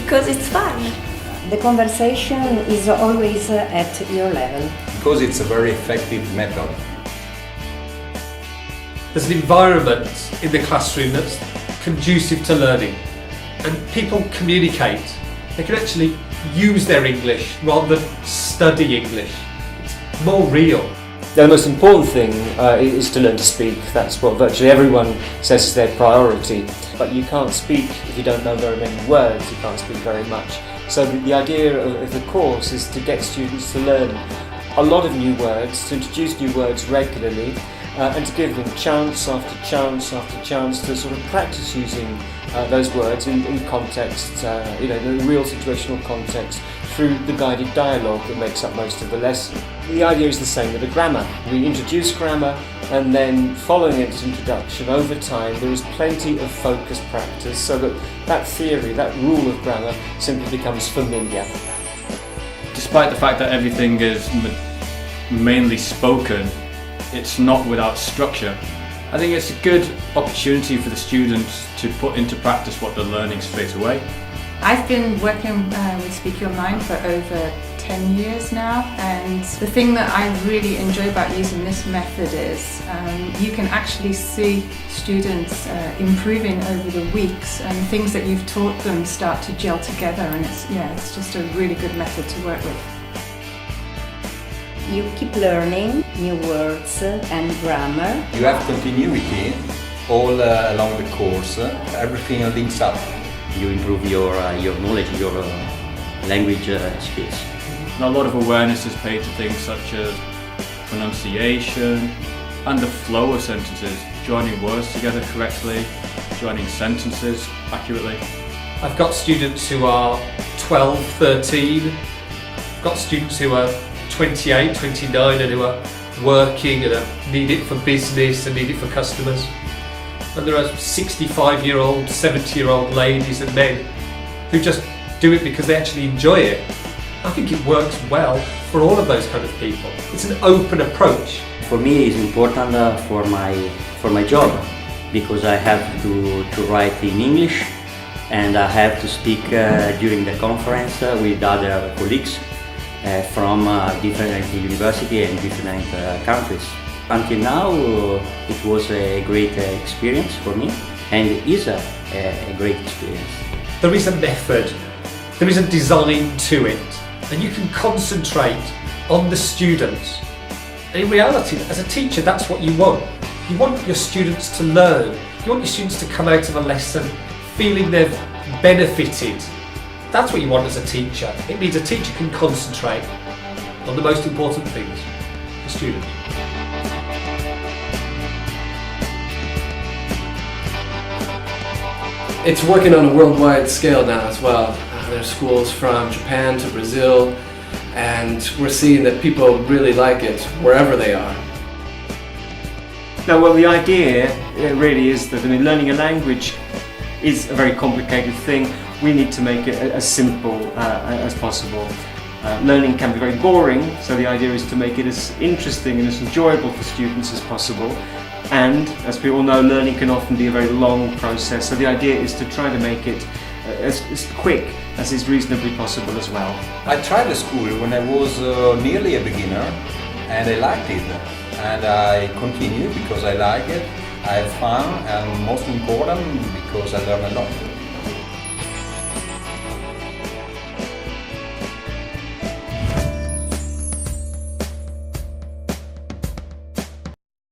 Because it's fun. The conversation is always at your level. Because it's a very effective method. There's an environment in the classroom that's conducive to learning, and people communicate. They can actually use their English rather than study English. It's more real. The most important thing is to learn to speak. That's what virtually everyone says is their priority. But you can't speak if you don't know very many words, you can't speak very much. So the idea of the course is to get students to learn a lot of new words, to introduce new words regularly, and to give them chance after chance after chance to sort of practice using those words in context, the real situational context, through the guided dialogue that makes up most of the lesson. The idea is the same with the grammar. We introduce grammar, and then following its introduction over time there is plenty of focused practice so that that theory, that rule of grammar simply becomes familiar. Despite the fact that everything is mainly spoken, it's not without structure. I think it's a good opportunity for the students to put into practice what they're learning straight away. I've been working with Speak Your Mind for over 10 years now, and the thing that I really enjoy about using this method is you can actually see students improving over the weeks, and things that you've taught them start to gel together, and it's just a really good method to work with. You keep learning new words and grammar. You have continuity all along the course. Everything links up. You improve your knowledge, your language skills. And a lot of awareness is paid to things such as pronunciation and the flow of sentences, joining words together correctly, joining sentences accurately. I've got students who are 12, 13, I've got students who are 28, 29 and who are working and need it for business and need it for customers. And there are 65-year-old, 70-year-old ladies and men who just do it because they actually enjoy it. I think it works well for all of those kind of people. It's an open approach. For me, it's important for my job, because I have to write in English and I have to speak during the conference with other colleagues from different universities and different countries. Until now, it was a great experience for me, and it is a great experience. There is a method, there is a design to it, and you can concentrate on the students. And in reality, as a teacher, that's what you want. You want your students to learn. You want your students to come out of a lesson feeling they've benefited. That's what you want as a teacher. It means a teacher can concentrate on the most important things for students. It's working on a worldwide scale now as well. There's schools from Japan to Brazil, and we're seeing that people really like it wherever they are. Now, well, the idea really is that learning a language is a very complicated thing. We need to make it as simple as possible. Learning can be very boring, so the idea is to make it as interesting and as enjoyable for students as possible. And, as we all know, learning can often be a very long process, so the idea is to try to make it as quick as is reasonably possible as well. I tried the school when I was nearly a beginner, and I liked it. And I continue because I like it, I have fun, and most important, because I learn a lot.